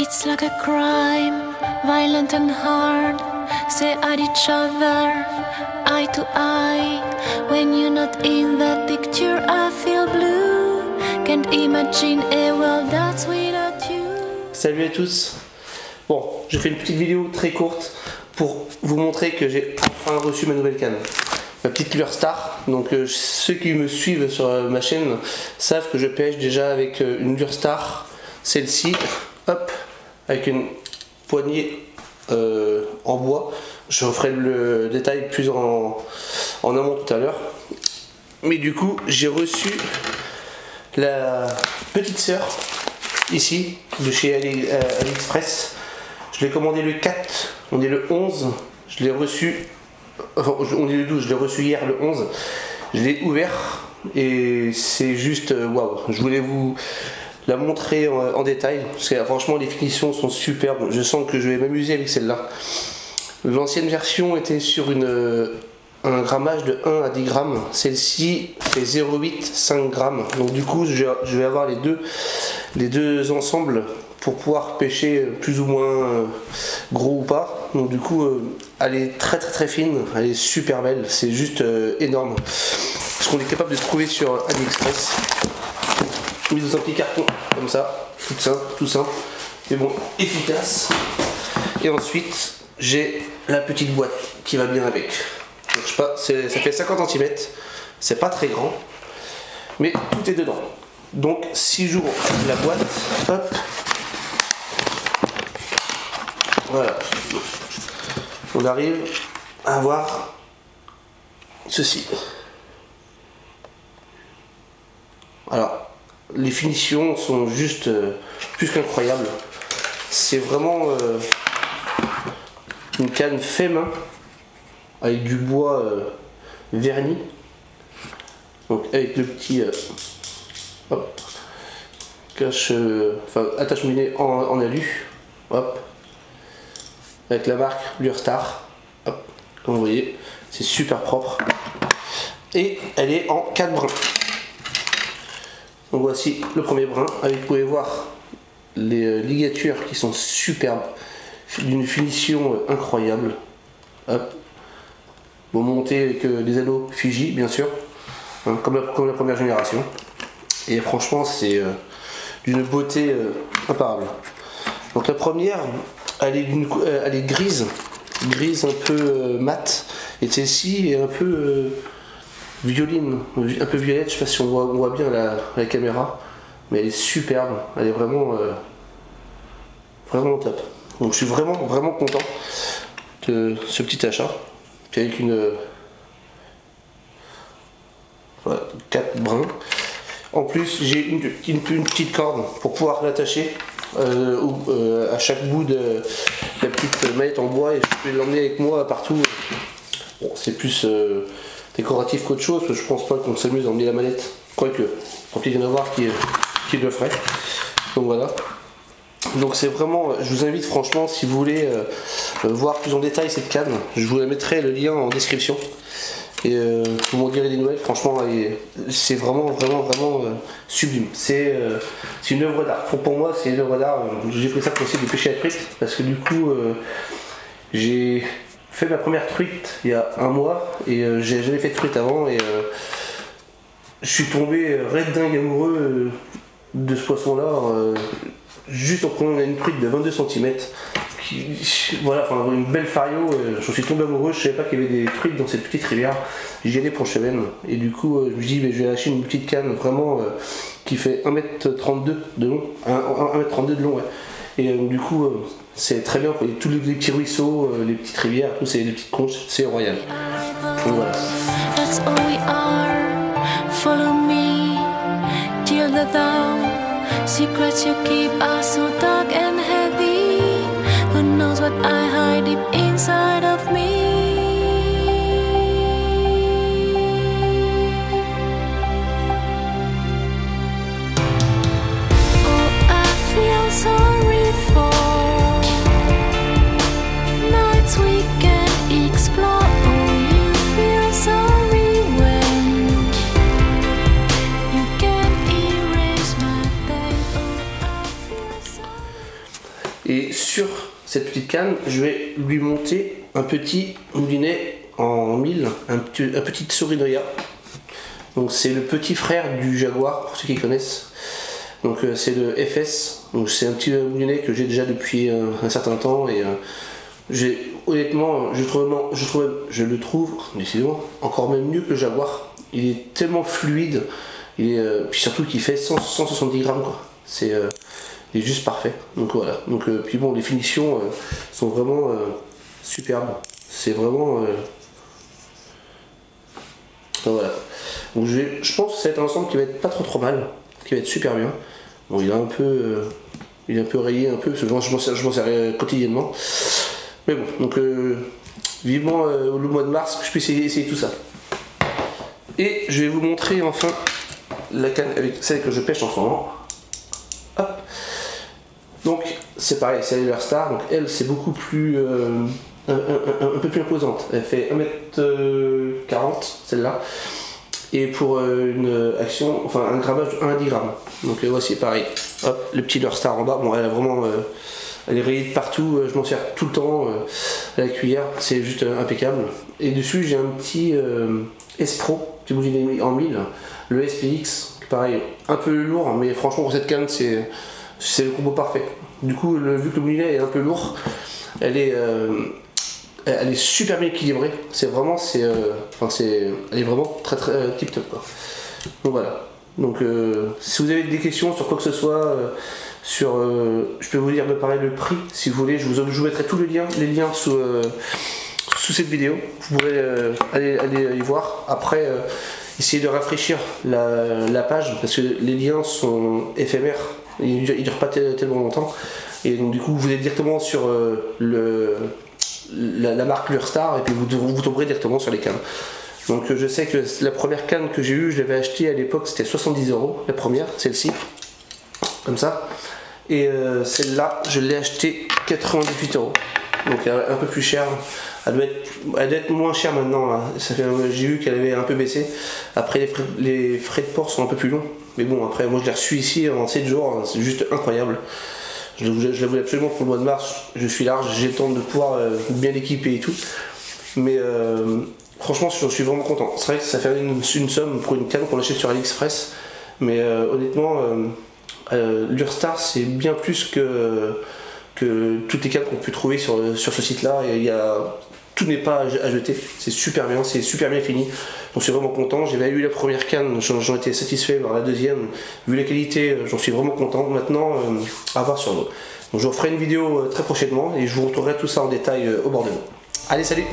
It's like a crime, violent and hard. Stare at each other, eye to eye. When you're not in that picture, I feel blue. Can't imagine a world that's without you. Salut à tous. Bon, je fais une petite vidéo très courte pour vous montrer que j'ai enfin reçu ma nouvelle canne. Ma petite Lurstar. Donc ceux qui me suivent sur ma chaîne savent que je pêche déjà avec une Lurstar. Celle-ci, hop, avec une poignée en bois. Je referai le détail plus en amont tout à l'heure. Mais du coup, j'ai reçu la petite sœur ici de chez AliExpress. Je l'ai commandé le 4, on est le 11. Je l'ai reçu, enfin on est le 12, je l'ai reçu hier le 11. Je l'ai ouvert et c'est juste waouh. Je voulais vous la montrer en détail parce que franchement les finitions sont superbes. Je sens que je vais m'amuser avec celle-là. L'ancienne version était sur un grammage de 1 à 10 grammes. Celle-ci fait 0,8, 5 grammes. Donc du coup je vais avoir les deux ensembles pour pouvoir pêcher plus ou moins gros ou pas. Donc du coup elle est très fine, elle est super belle, c'est juste énorme. Ce qu'on est capable de trouver sur AliExpress. Mis dans un petit carton comme ça, tout simple, mais bon, efficace. Et ensuite j'ai la petite boîte qui va bien avec. Donc, je sais pas, ça fait 50 cm, c'est pas très grand, mais tout est dedans. Donc si j'ouvre la boîte, hop, voilà, on arrive à avoir ceci. Alors les finitions sont juste plus qu'incroyables. C'est vraiment une canne fait main avec du bois verni. Donc avec le petit hop, cache, attache-mulet en alu. Hop, avec la marque Lurstar. Hop, comme vous voyez, c'est super propre. Et elle est en 4 brins. Donc voici le premier brin, vous pouvez voir les ligatures qui sont superbes, d'une finition incroyable. Hop. Bon, monté avec des anneaux Fiji bien sûr, hein, comme la première génération. Et franchement c'est d'une beauté imparable. Donc la première, elle est grise un peu mat, et celle-ci est un peu violine, un peu violette. Je sais pas si on voit bien la caméra, mais elle est superbe, elle est vraiment top. Donc je suis vraiment content de ce petit achat. Puis avec voilà, 4 brins. En plus j'ai une petite corde pour pouvoir l'attacher à chaque bout de la petite mallette en bois, et je peux l'emmener avec moi partout. Bon, c'est plus décoratif qu'autre chose, parce que je pense pas qu'on s'amuse à emmener la mallette, quoique quand il y en a voir qui le ferait. Donc voilà, donc c'est vraiment, je vous invite franchement, si vous voulez voir plus en détail cette canne, je vous la mettrai le lien en description, et vous m'en direz des nouvelles. Franchement c'est vraiment sublime. C'est une œuvre d'art. Pour moi c'est une œuvre d'art. J'ai pris ça pour essayer de pêcher la truite, parce que du coup j'ai fait ma première truite il y a un mois, et j'ai jamais fait de truite avant, et je suis tombé raide dingue amoureux de ce poisson là, juste en prenant une truite de 22 cm voilà, enfin une belle fario. J'en suis tombé amoureux, je savais pas qu'il y avait des truites dans cette petite rivière. J'y allais pour le chemin, et du coup je me dis je vais acheter une petite canne vraiment qui fait 1m32 de long, 1m32 de long, ouais. Et du coup c'est très bien, quoi. Tous les petits ruisseaux, les petites rivières, tous ces petites conches, c'est royal. Donc voilà. That's all we are. Follow me till the dawn. Secrets you keep are so dark and heavy. Who knows what I hide deep inside of me? Oh, I feel sorry for nights we can explore. Oh, you feel sorry when you can erase my pain. Oh, I feel sorry. Et sur cette petite canne, je vais lui monter un petit moulinet en 1000, un petit Sorinoya. Donc c'est le petit frère du Jaguar, pour ceux qui connaissent. Donc c'est le FS, donc c'est un petit moulinet que j'ai déjà depuis un certain temps et honnêtement je le trouve décidément encore même mieux que le Jaguar. Il est tellement fluide, puis surtout qu'il fait 170 grammes quoi. Il est juste parfait. Donc voilà. Donc puis bon, les finitions sont vraiment superbes. C'est vraiment voilà. Donc je pense que ça va être un ensemble qui va être pas trop mal, qui va être super bien. Bon, il est un peu rayé un peu parce que je m'en sers quotidiennement. Mais bon, donc vivement le mois de mars que je puisse essayer tout ça. Et je vais vous montrer enfin la canne avec celle que je pêche en ce moment. Hop. Donc c'est pareil, c'est la Star. Donc elle c'est beaucoup plus un peu plus imposante. Elle fait 1m40 celle-là. Et pour une action, enfin un grammage de 1 à 10 grammes. Donc voici pareil. Hop, le petit Leurre Star en bas. Bon, elle a vraiment, elle est rayée de partout. Je m'en sers tout le temps à la cuillère. C'est juste impeccable. Et dessus j'ai un petit S-Pro, petit moulinet en 1000, le SPX. Pareil, un peu lourd, mais franchement pour cette canne c'est le combo parfait. Du coup, vu que le moulinet est un peu lourd, elle est super bien équilibrée. Elle est vraiment très tip top quoi. Donc voilà. Donc si vous avez des questions sur quoi que ce soit, je peux vous dire pareil le prix si vous voulez. Je vous mettrai tous les liens sous cette vidéo. Vous pourrez aller y voir. Après, essayez de rafraîchir la page parce que les liens sont éphémères. Ils ne durent pas tellement longtemps. Et donc du coup, vous êtes directement sur la marque Leurre Star et puis vous tomberez directement sur les cannes. Donc je sais que la première canne que j'ai eue, je l'avais achetée à l'époque, c'était 70 €, la première, celle-ci, comme ça. Et celle-là, je l'ai achetée 98 €, donc un peu plus cher. Elle doit être moins chère maintenant. J'ai vu qu'elle avait un peu baissé. Après les frais de port sont un peu plus longs. Mais bon, après moi je l'ai reçu ici en 7 jours, c'est juste incroyable. Je la voulais absolument pour le mois de mars. Je suis large, j'ai le temps de pouvoir bien l'équiper et tout. Mais franchement, je suis vraiment content. C'est vrai que ça fait une somme pour une canne qu'on achète sur AliExpress. Mais honnêtement, Leurre Star c'est bien plus que toutes les cannes qu'on peut trouver sur ce site-là. Tout n'est pas à jeter. C'est super bien fini. Donc je suis vraiment content. J'avais eu la première canne, j'en étais satisfait. Alors la deuxième, vu la qualité, j'en suis vraiment content. Maintenant, à voir sur l'eau. Donc je vous referai une vidéo très prochainement et je vous retournerai tout ça en détail au bord de l'eau. Allez, salut!